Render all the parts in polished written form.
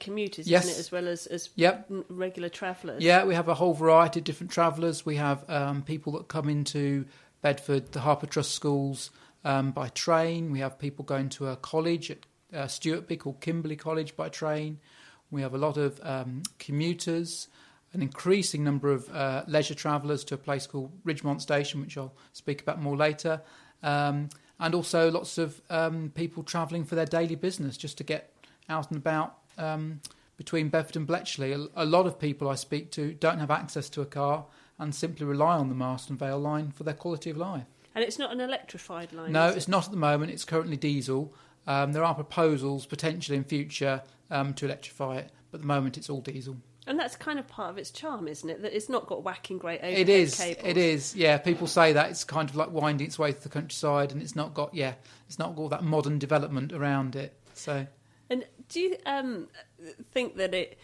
commuters, Yes. isn't it, as well as Yep. regular travellers? Yeah, we have a whole variety of different travellers. We have people that come into Bedford, the Harper Trust schools, by train. We have people going to a college at Stuartby called Kimberley College by train. We have a lot of commuters, an increasing number of leisure travellers to a place called Ridgemont Station, which I'll speak about more later. And also lots of people travelling for their daily business, just to get out and about between Bedford and Bletchley. A lot of people I speak to don't have access to a car and simply rely on the Marston Vale line for their quality of life. And it's not an electrified line, No, is it? it's not at the moment. It's currently diesel. There are proposals potentially in future to electrify it, but at the moment it's all diesel. And that's kind of part of its charm, isn't it? That it's not got whacking great overhead cables. It is. Yeah, people say that it's kind of like winding its way through the countryside, and it's not got all that modern development around it. So. And do you think that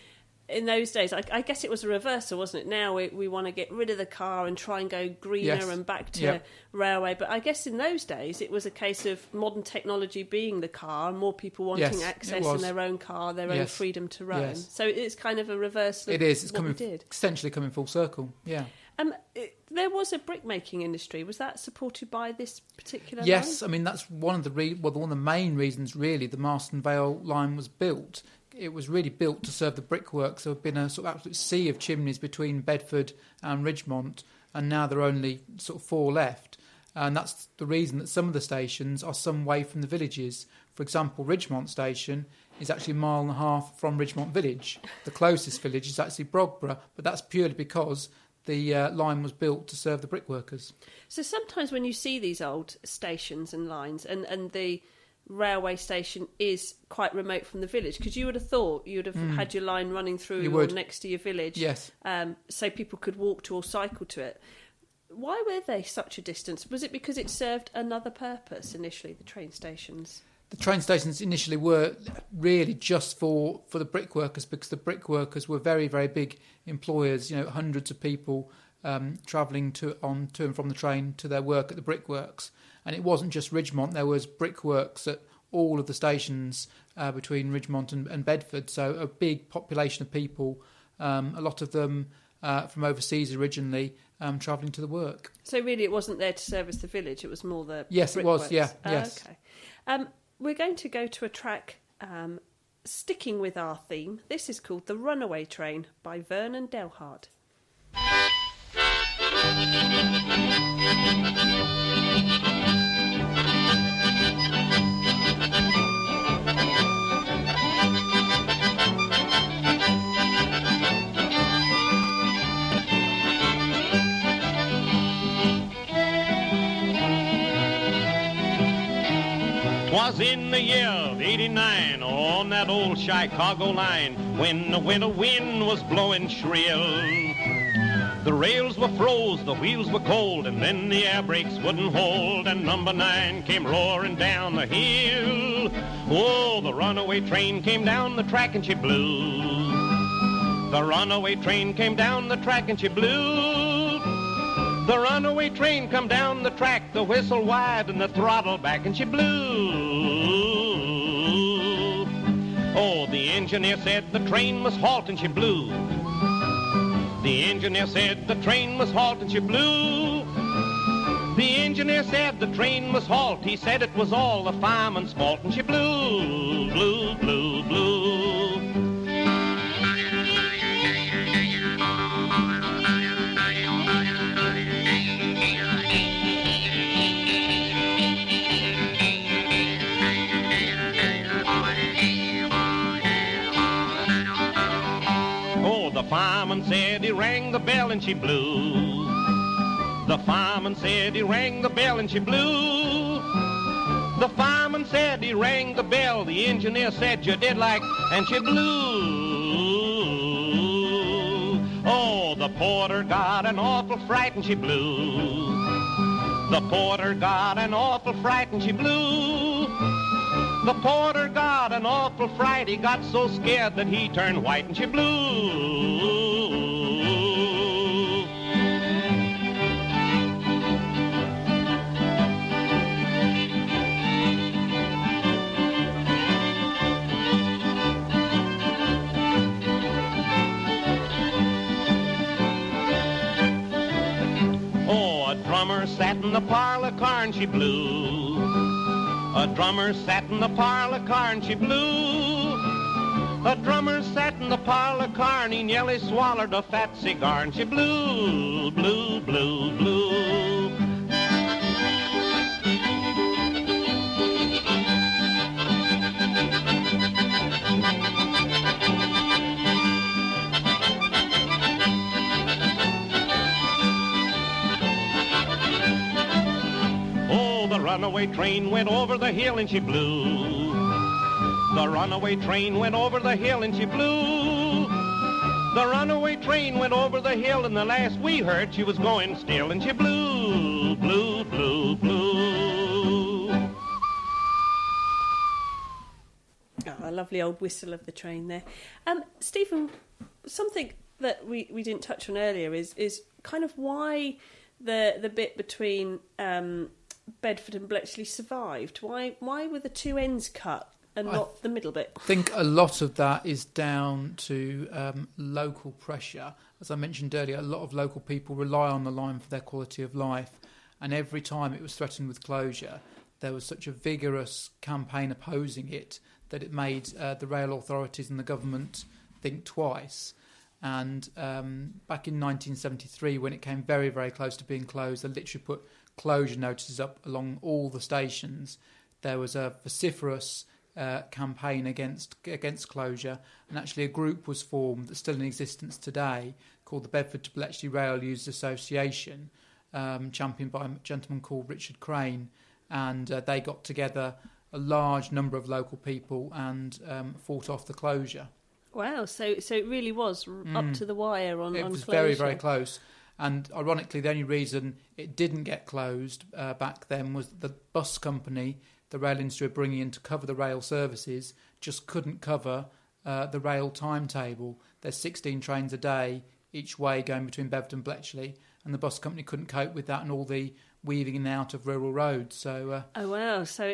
in those days, I guess it was a reversal, wasn't it? Now we want to get rid of the car and try and go greener and back to railway. But I guess in those days, it was a case of modern technology being the car, and more people wanting access in their own car, their own freedom to roam. Yes. So it's kind of a reversal of It's what we did. essentially coming full circle, yeah. There was a brickmaking industry. Was that supported by this particular Yes, line? I mean, that's one of the one of the main reasons, really, the Marston Vale line was built. It was really built to serve the brickworks. There had been a sort of absolute sea of chimneys between Bedford and Ridgemont, and now there are only sort of 4 left. And that's the reason that some of the stations are some way from the villages. For example, Ridgemont Station is actually 1.5 miles from Ridgemont Village. The closest village is actually Brogborough, but that's purely because the line was built to serve the brickworkers. So sometimes when you see these old stations and lines, and the railway station is quite remote from the village, because you would have thought you would have had your line running through or next to your village, yes, so people could walk to or cycle to it. Why were they such a distance? Was it because it served another purpose initially, the train stations? The train stations initially were really just for the brickworkers, because the brickworkers were very, very big employers. You know, hundreds of people travelling to and from the train to their work at the brickworks. And it wasn't just Ridgemont, there was brickworks at all of the stations between Ridgemont and Bedford. So a big population of people, a lot of them from overseas originally, travelling to the work. So really it wasn't there to service the village, it was more the Yes, brickworks. it was, yeah, yes. Okay. We're going to go to a track sticking with our theme. This is called The Runaway Train by Vernon Delhart. Was in the year of '89 on that old Chicago line when the winter wind was blowing shrill. The rails were froze, the wheels were cold, and then the air brakes wouldn't hold, and number 9 came roaring down the hill. Oh, the runaway train came down the track and she blew. The runaway train came down the track and she blew. The runaway train come down the track, the whistle wide and the throttle back, and she blew. Oh, the engineer said the train must halt, and she blew. The engineer said the train must halt, and she blew. The engineer said the train must halt. He said it was all the fireman's fault, and she blew, blew, blew, blew. The fireman said he rang the bell and she blew. The fireman said he rang the bell and she blew. The fireman said he rang the bell. The engineer said you did like, and she blew. Oh, the porter got an awful fright and she blew. The porter got an awful fright and she blew. The porter got an awful fright. He got so scared that he turned white and she blew. drummer sat in the parlor car and she blew. A drummer sat in the parlor car and she blew. A drummer sat in the parlor car and he nearly swallowed a fat cigar and she blew, blew, blew, blew. The runaway train went over the hill and she blew. The runaway train went over the hill and she blew. The runaway train went over the hill and the last we heard she was going still and she blew, blew, blew, blew. Oh, a lovely old whistle of the train there. Stephen, something that we didn't touch on earlier is kind of why the bit between Bedford and Bletchley survived. Why were the two ends cut and not the middle bit? I think a lot of that is down to local pressure. As I mentioned earlier, a lot of local people rely on the line for their quality of life, and every time it was threatened with closure, there was such a vigorous campaign opposing it that it made the rail authorities and the government think twice. And back in 1973, when it came very, very close to being closed, they literally put closure notices up along all the stations. There was a vociferous campaign against closure, and actually a group was formed that's still in existence today called the Bedford to Bletchley Rail Users Association, championed by a gentleman called Richard Crane, and they got together a large number of local people and fought off the closure. Wow, so it really was up to the wire on closure. It was very, very close. And ironically, the only reason it didn't get closed back then was the bus company, the rail industry were bringing in to cover the rail services, just couldn't cover the rail timetable. There's 16 trains a day each way going between Bedford and Bletchley, and the bus company couldn't cope with that and all the weaving in and out of rural roads. So oh wow, so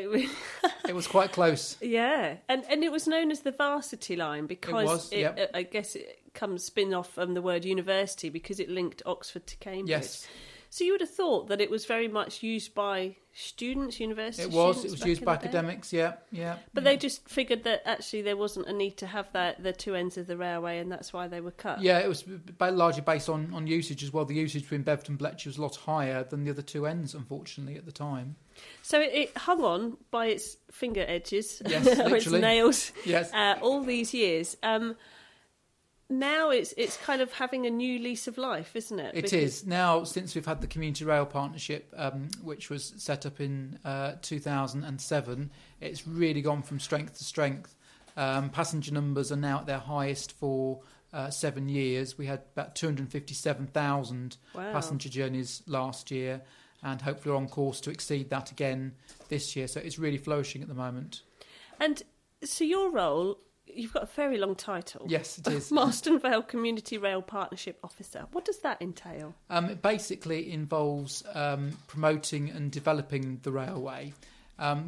it was quite close. Yeah, and it was known as the Varsity Line because I guess it comes spin off from the word university because it linked Oxford to Cambridge. Yes. So you would have thought that it was very much used by students, university students. It was used by academics, yeah. But they just figured that actually there wasn't a need to have the two ends of the railway, and that's why they were cut. Yeah, it was largely based on usage as well. The usage between Bedford and Bletchley was a lot higher than the other two ends, unfortunately, at the time. So it hung on by its finger edges, yes, or its nails, yes. All these years. Now it's kind of having a new lease of life, isn't it? It is. Now, since we've had the Community Rail Partnership, which was set up in 2007, it's really gone from strength to strength. Passenger numbers are now at their highest for 7 years. We had about 257,000 passenger journeys last year, and hopefully we're on course to exceed that again this year. So it's really flourishing at the moment. And so your role... You've got a very long title. Yes, it is. Marston Vale Community Rail Partnership Officer. What does that entail? It basically involves promoting and developing the railway.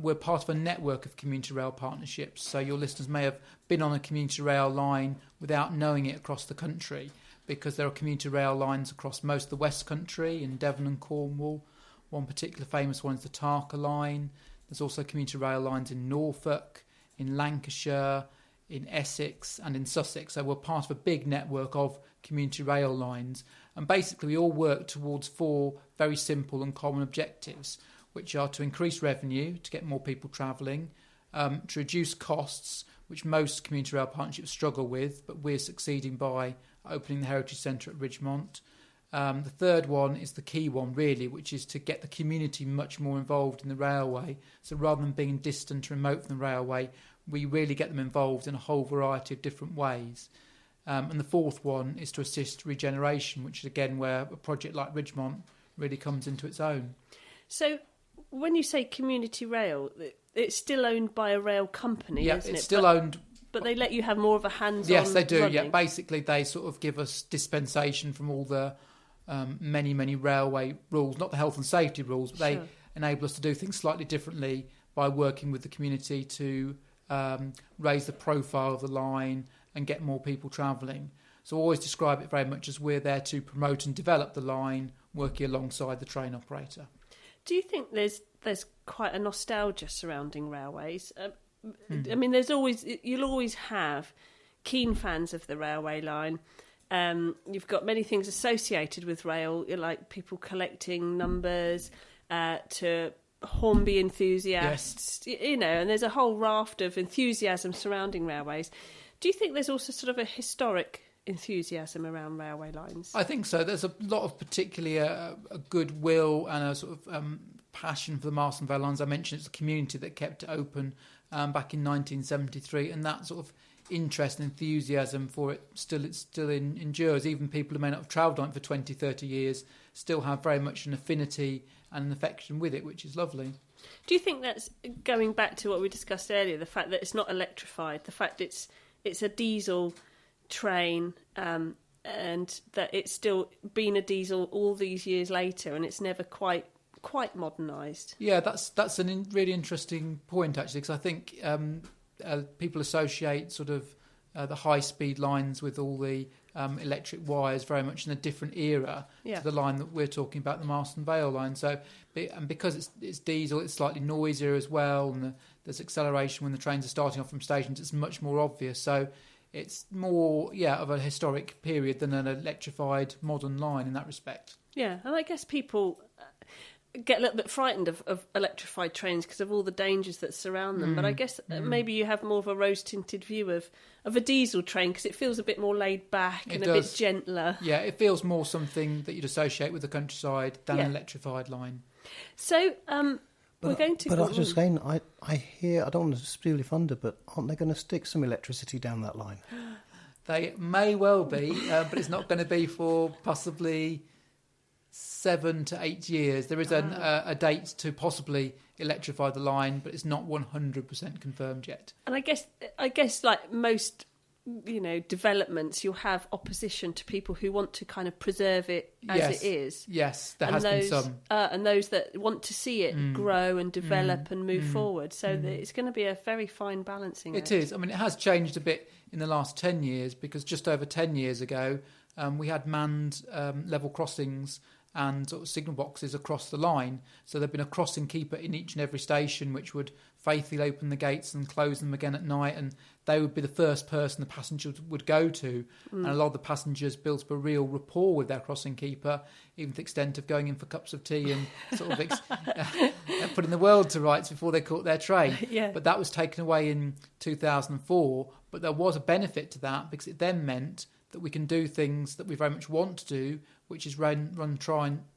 We're part of a network of community rail partnerships, so your listeners may have been on a community rail line without knowing it across the country, because there are community rail lines across most of the West Country, in Devon and Cornwall. One particular famous one is the Tarka line. There's also community rail lines in Norfolk, in Lancashire, in Essex and in Sussex. So we're part of a big network of community rail lines. And basically we all work towards 4 very simple and common objectives, which are to increase revenue, to get more people travelling, to reduce costs, which most community rail partnerships struggle with, but we're succeeding by opening the Heritage Centre at Ridgemont. The third one is the key one, really, which is to get the community much more involved in the railway. So rather than being distant, remote from the railway, we really get them involved in a whole variety of different ways. And the fourth one is to assist regeneration, which is, again, where a project like Ridgemont really comes into its own. So when you say community rail, it's still owned by a rail company, isn't it? Yeah, it's still owned... But they let you have more of a hands-on Yes, they do, running. yeah. Basically, they sort of give us dispensation from all the many, many railway rules, not the health and safety rules, but they enable us to do things slightly differently by working with the community to raise the profile of the line and get more people travelling. So I always describe it very much as we're there to promote and develop the line, working alongside the train operator. Do you think there's quite a nostalgia surrounding railways? I mean, you'll always have keen fans of the railway line. You've got many things associated with rail, like people collecting numbers, to Hornby enthusiasts, and there's a whole raft of enthusiasm surrounding railways. Do you think there's also sort of a historic enthusiasm around railway lines? I think so. There's a lot of particularly a goodwill and a sort of passion for the Marston Vale lines. I mentioned it's a community that kept it open back in 1973, and that sort of interest and enthusiasm for it still endures. Even people who may not have travelled on it for 20, 30 years still have very much an affinity and an affection with it, which is lovely. Do you think that's going back to what we discussed earlier, the fact that it's not electrified, the fact it's a diesel train, and that it's still been a diesel all these years later, and it's never quite modernised? Yeah, that's a really interesting point, actually, because I think people associate sort of the high-speed lines with all the electric wires very much in a different era to the line that we're talking about, the Marston Vale line. So, and because it's diesel, it's slightly noisier as well, and there's acceleration when the trains are starting off from stations. It's much more obvious. So it's more, of a historic period than an electrified modern line in that respect. Yeah, and I guess people get a little bit frightened of electrified trains because of all the dangers that surround them. But I guess maybe you have more of a rose-tinted view of a diesel train because it feels a bit more laid back and a bit gentler. Yeah, it feels more something that you'd associate with the countryside than an electrified line. So we're going to... But I was just saying, I hear, I don't want to steal your thunder, but aren't they going to stick some electricity down that line? They may well be, but it's not going to be for possibly 7 to 8 years. There is a date to possibly electrify the line, but it's not 100% confirmed yet. And I guess like most, developments, you'll have opposition to people who want to kind of preserve it as it is. Yes, there has been some. And those that want to see it grow and develop and move forward. So it's going to be a very fine balancing act. It is. I mean, it has changed a bit in the last 10 years because just over 10 years ago, we had manned level crossings and sort of signal boxes across the line. So there'd been a crossing keeper in each and every station which would faithfully open the gates and close them again at night, and they would be the first person the passengers would go to. And a lot of the passengers built up a real rapport with their crossing keeper, even to the extent of going in for cups of tea and sort of putting the world to rights before they caught their train. But that was taken away in 2004. But there was a benefit to that because it then meant that we can do things that we very much want to do, which is run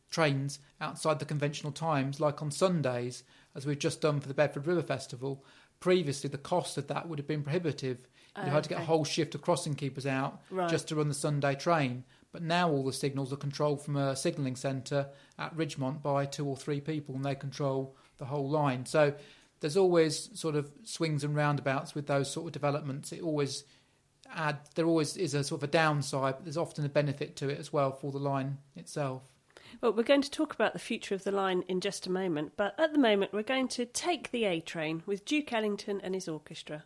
trains outside the conventional times, like on Sundays, as we've just done for the Bedford River Festival. Previously, the cost of that would have been prohibitive. You had to get a whole shift of crossing keepers out just to run the Sunday train. But now all the signals are controlled from a signalling centre at Ridgemont by 2 or 3 people, and they control the whole line. So there's always sort of swings and roundabouts with those sort of developments. There always is a sort of a downside, but there's often a benefit to it as well for the line itself. Well, we're going to talk about the future of the line in just a moment, but at the moment we're going to take the A train with Duke Ellington and his orchestra.